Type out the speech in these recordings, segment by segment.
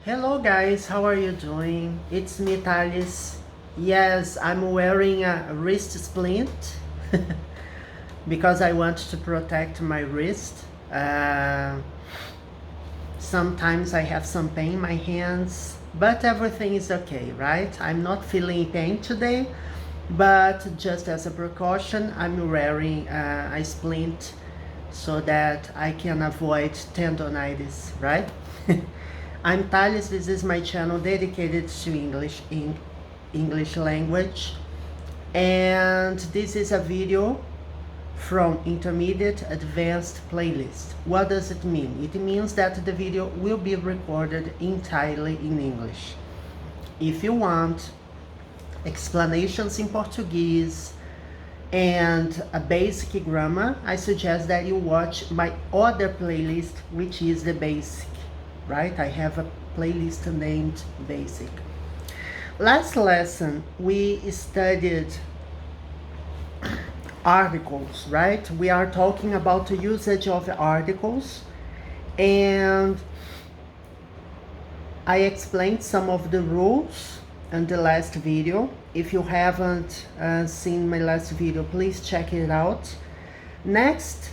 Hello guys, how are you doing? It's me, Thales. Yes, I'm wearing a wrist splint because I want to protect my wrist. Sometimes I have some pain in my hands, but everything is okay, right? I'm not feeling pain today, but just as a precaution, I'm wearing a splint so that I can avoid tendonitis, right? I'm Thales, this is my channel dedicated to English language, and this is a video from intermediate advanced playlist. What does it mean? It means that the video will be recorded entirely in English. If you want explanations in Portuguese and a basic grammar, I suggest that you watch my other playlist, which is the basic, right? I have a playlist named basic. Last lesson, we studied articles, right? We are talking about the usage of articles, and I explained some of the rules in the last video. If you haven't seen my last video, please check it out. Next,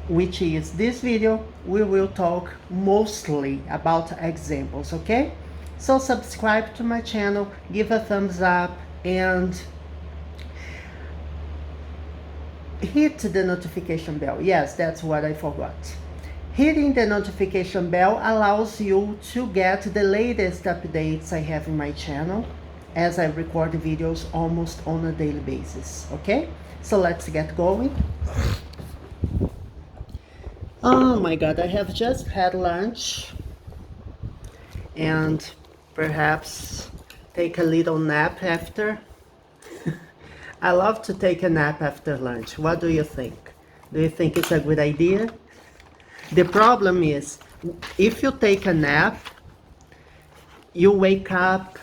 which is this video, we will talk mostly about examples, okay? So subscribe to my channel, give a thumbs up, and hit the notification bell. Yes, that's what I forgot. Hitting the notification bell allows you to get the latest updates I have in my channel, as I record videos almost on a daily basis, okay? So let's get going. Oh my god, I have just had lunch and perhaps take a little nap after. I love to take a nap after lunch. What do you think? Do you think it's a good idea? The problem is, if you take a nap, you wake up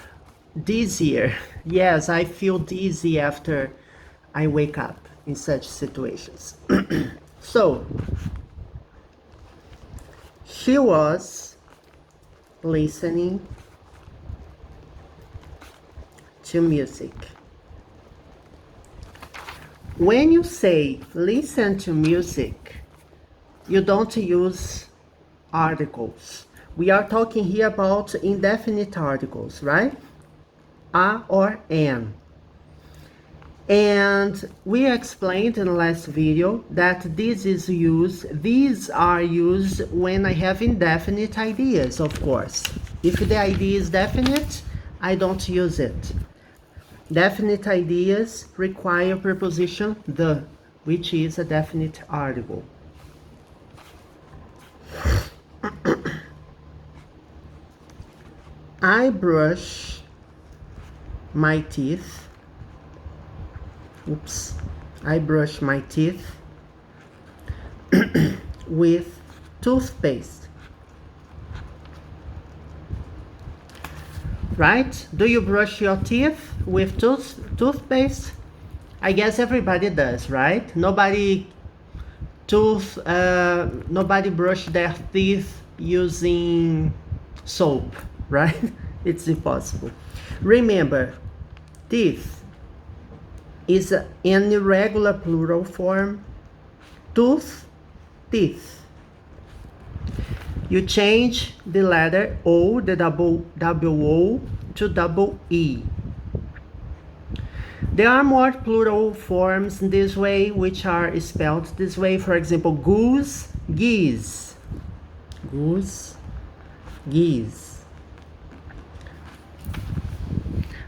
dizzier. Yes, I feel dizzy after I wake up in such situations. So, she was listening to music. When you say listen to music, you don't use articles. We are talking here about indefinite articles, right? A or an. And we explained in the last video that these are used when I have indefinite ideas, of course. If the idea is definite, I don't use it. Definite ideas require preposition the, which is a definite article. I brush my teeth. I brush my teeth with toothpaste. Right? Do you brush your teeth with toothpaste? I guess everybody does, right? Nobody brush their teeth using soap, right? It's impossible. Remember, teeth is an irregular plural form. Tooth, teeth. You change the letter O, the double O, to double E. There are more plural forms in this way, which are spelled this way. For example, goose, geese. Goose, geese.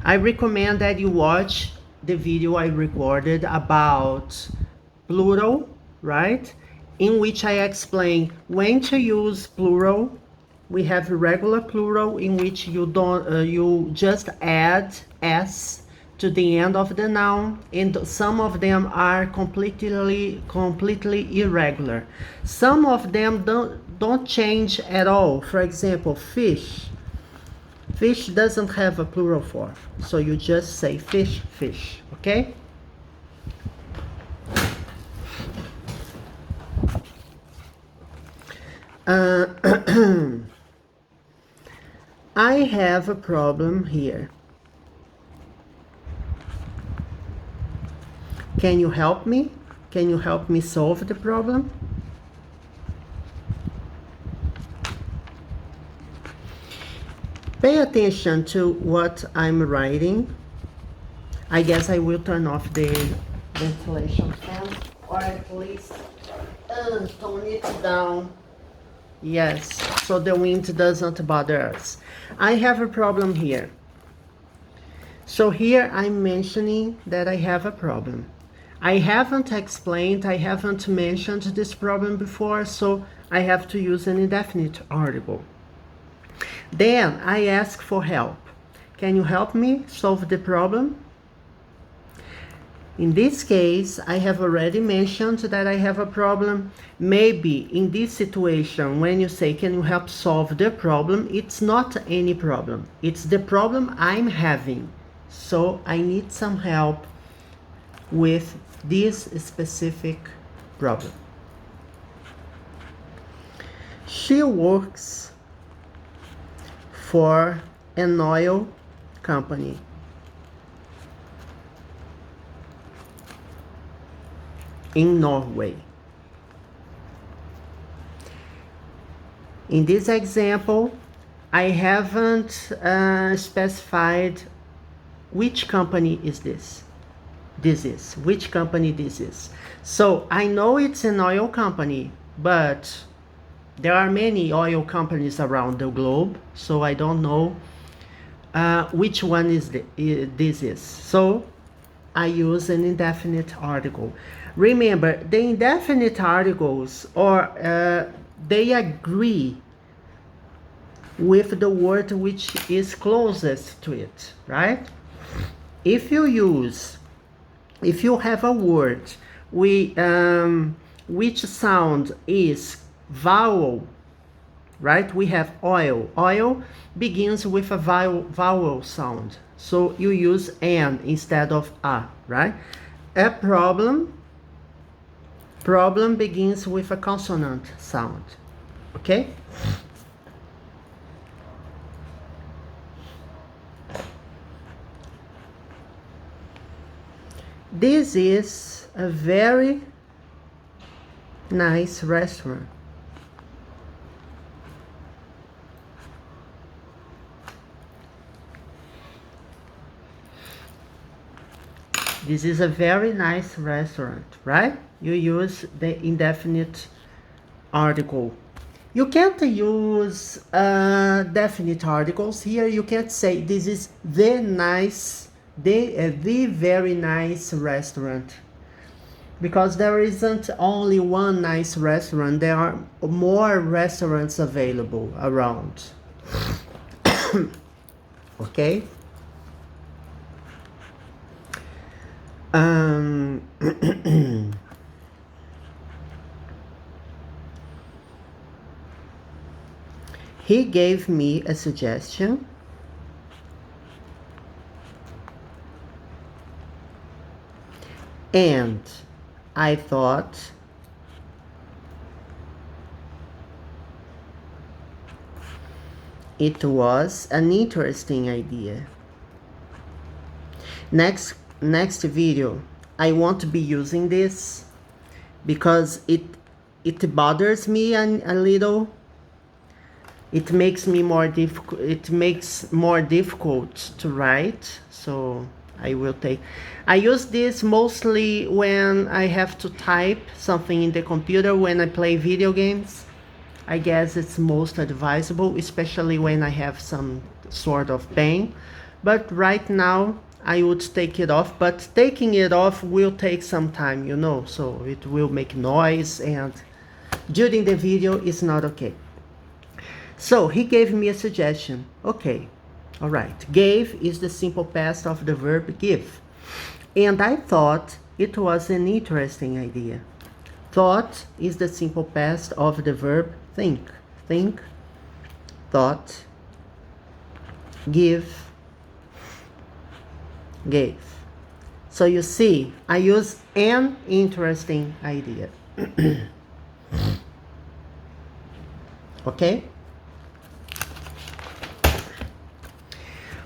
I recommend that you watch the video I recorded about plural, right? In which I explain when to use plural. We have regular plural in which you just add s to the end of the noun, and some of them are completely irregular. Some of them don't change at all. For example, fish. Fish doesn't have a plural form, so you just say fish, fish, okay? I have a problem here. Can you help me? Can you help me solve the problem? Pay attention to what I'm writing. I guess I will turn off the ventilation fan, or at least tone it down. Yes, so the wind doesn't bother us. I have a problem here. So here I'm mentioning that I have a problem. I haven't explained, I haven't mentioned this problem before, so I have to use an indefinite article. Then I ask for help. Can you help me solve the problem? In this case, I have already mentioned that I have a problem. Maybe in this situation, when you say, can you help solve the problem, it's not any problem. It's the problem I'm having. So I need some help with this specific problem. She works for an oil company. In Norway. In this example, I haven't specified which company is this. Which company this is. So I know it's an oil company, but there are many oil companies around the globe, so I don't know which one is this is. So I use an indefinite article. Remember, the indefinite articles, or they agree with the word which is closest to it, right? If you have a word which sound is vowel, right? We have oil. Oil begins with a vowel sound. So you use an instead of a, right? A problem begins with a consonant sound, okay? This is a very nice restaurant. This is a very nice restaurant, right? You use the indefinite article. You can't use definite articles here. You can't say this is the very nice restaurant, because there isn't only one nice restaurant. There are more restaurants available around. Okay. He gave me a suggestion. And I thought it was an interesting idea. Next video, I won't be using this because it bothers me a little. It makes me more difficult. It makes more difficult to write. So I use this mostly when I have to type something in the computer when I play video games. I guess it's most advisable, especially when I have some sort of pain. But right now I would take it off, but taking it off will take some time, you know, so it will make noise, and during the video it's not okay. So he gave me a suggestion. Okay, all right. Gave is the simple past of the verb give. And I thought it was an interesting idea. Thought is the simple past of the verb think. Think, thought, give, gave. So you see, I use an interesting idea. Okay?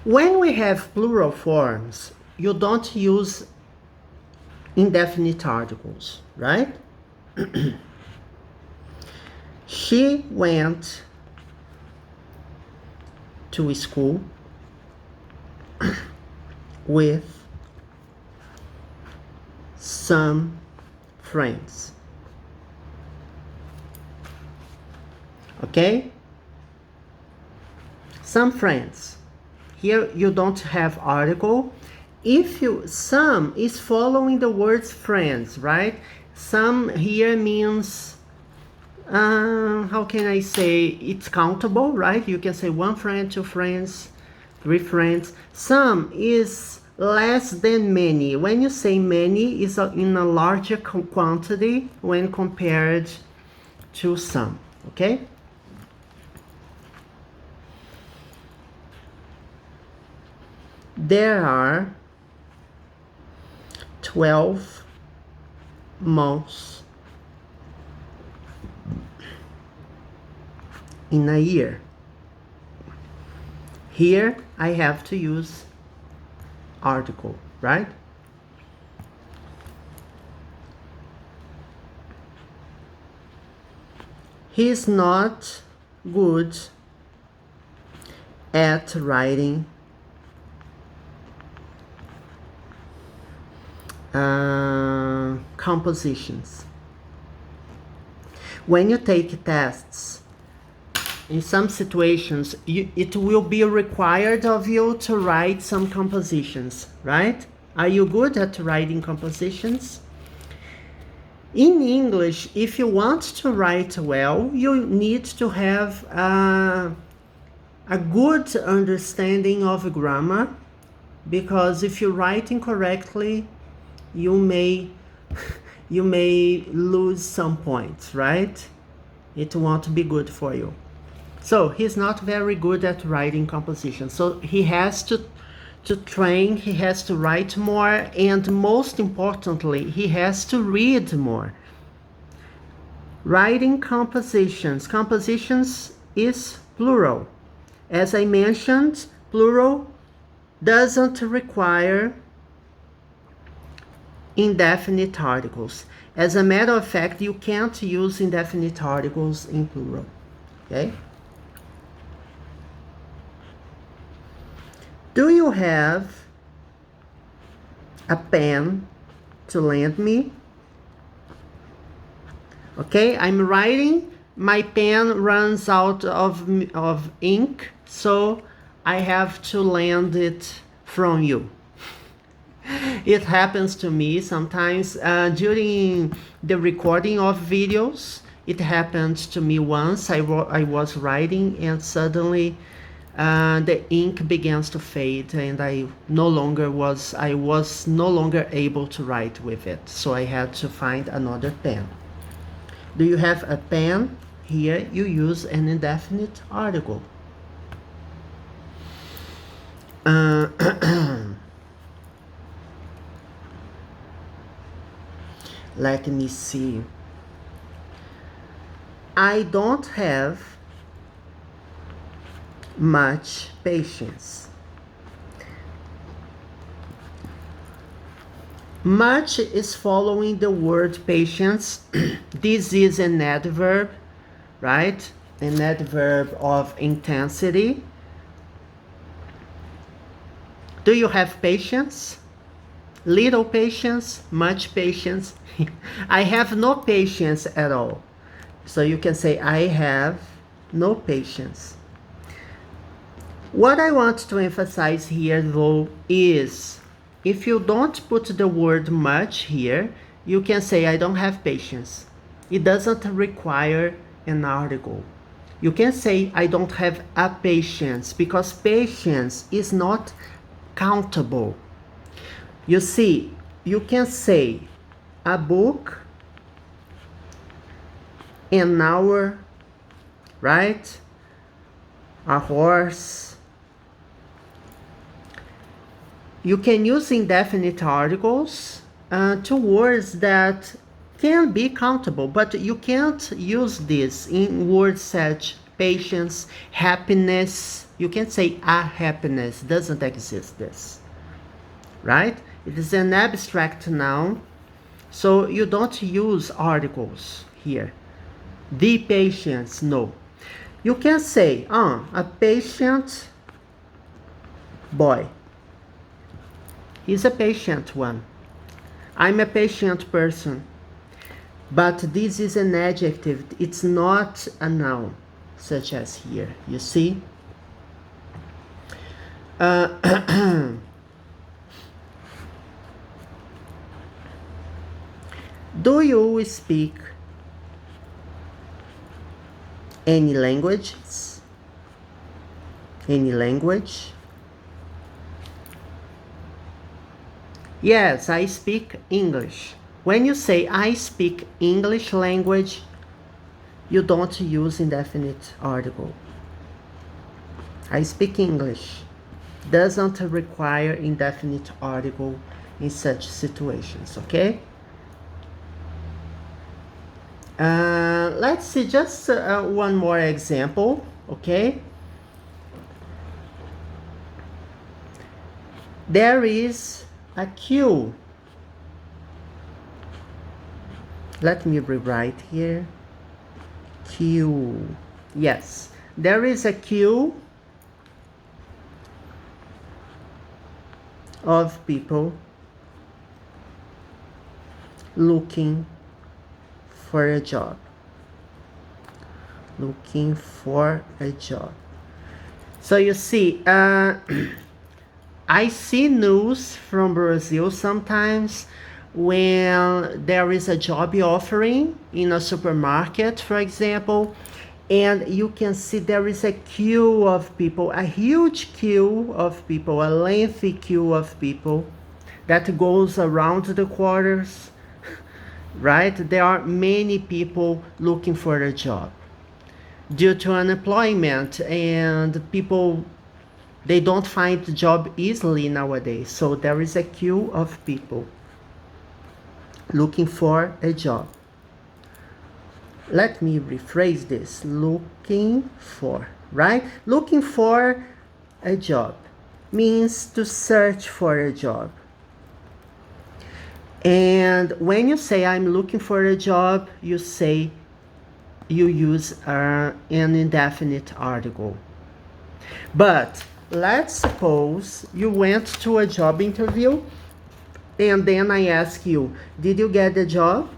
When we have plural forms, you don't use indefinite articles, right? She went to school with some friends. Okay? Some friends. Here you don't have article. If you, some is following the words friends, right? Some here means, how can I say, it's countable, right? You can say one friend, two friends, three friends. Some is less than many. When you say many, is in a larger quantity when compared to some, okay? There are 12 months in a year. Here I have to use article, right? He's not good at writing compositions. When you take tests, in some situations, it will be required of you to write some compositions, right? Are you good at writing compositions? In English, if you want to write well, you need to have a good understanding of grammar, because if you write incorrectly, you may lose some points, right? It won't be good for you. So he's not very good at writing compositions. So he has to train, he has to write more, and most importantly, he has to read more. Writing compositions. Compositions is plural. As I mentioned, plural doesn't require indefinite articles. As a matter of fact, you can't use indefinite articles in plural, okay? Do you have a pen to lend me? Okay, I'm writing, my pen runs out of ink, so I have to lend it from you. It happens to me sometimes during the recording of videos. It happened to me once. I was writing and suddenly the ink begins to fade, and I was no longer able to write with it, so I had to find another pen. Do you have a pen? Here you use an indefinite article. Let me see. I don't have much patience. Much is following the word patience. This is an adverb, right? An adverb of intensity. Do you have patience? Little patience, much patience. I have no patience at all. So you can say, I have no patience. What I want to emphasize here, though, is if you don't put the word much here, you can say, I don't have patience. It doesn't require an article. You can say, I don't have a patience, because patience is not countable. You see, you can say a book, an hour, right? A horse. You can use indefinite articles to words that can be countable, but you can't use this in words such patience, happiness. You can't say a happiness, doesn't exist this, right? It is an abstract noun, so you don't use articles here. The patience, no. You can say, a patient boy. He's a patient one. I'm a patient person. But this is an adjective. It's not a noun, such as here. You see? Do you speak any languages? Any language? Yes, I speak English. When you say I speak English language, you don't use indefinite article. I speak English doesn't require indefinite article in such situations, okay? Let's see just one more example, okay? There is a queue. Let me rewrite here. Queue. Yes, there is a queue of people looking for a job. Looking for a job. So you see, I see news from Brazil sometimes when there is a job offering in a supermarket, for example, and you can see there is a queue of people, a huge queue of people, a lengthy queue of people that goes around the quarters, right? There are many people looking for a job due to unemployment, and people, they don't find a job easily nowadays. So there is a queue of people looking for a job. Let me rephrase this. Looking for, right? Looking for a job means to search for a job. And when you say I'm looking for a job, you use an indefinite article. But let's suppose you went to a job interview and then I ask you, did you get the job?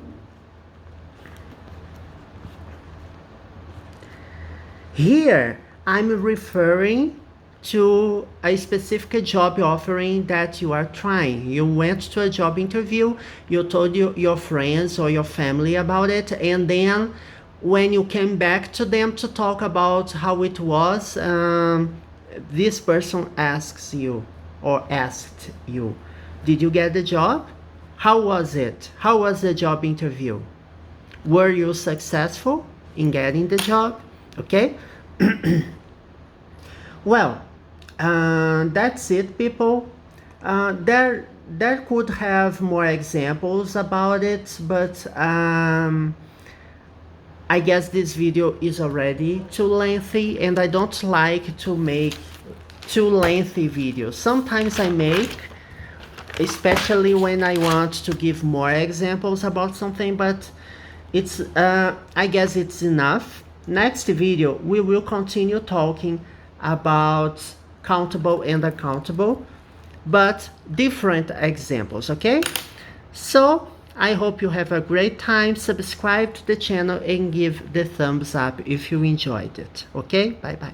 Here, I'm referring to a specific job offering that you are trying. You went to a job interview, you told your friends or your family about it, and then when you came back to them to talk about how it was, this person asks you or asked you, did you get the job? How was it? How was the job interview? Were you successful in getting the job? Okay. Well, that's it, people. There could have more examples about it, but I guess this video is already too lengthy, and I don't like to make too lengthy videos. Sometimes I make, especially when I want to give more examples about something, but it's I guess it's enough. Next video we will continue talking about countable and uncountable, but different examples, okay? So I hope you have a great time. Subscribe to the channel and give the thumbs up if you enjoyed it, okay? Bye bye.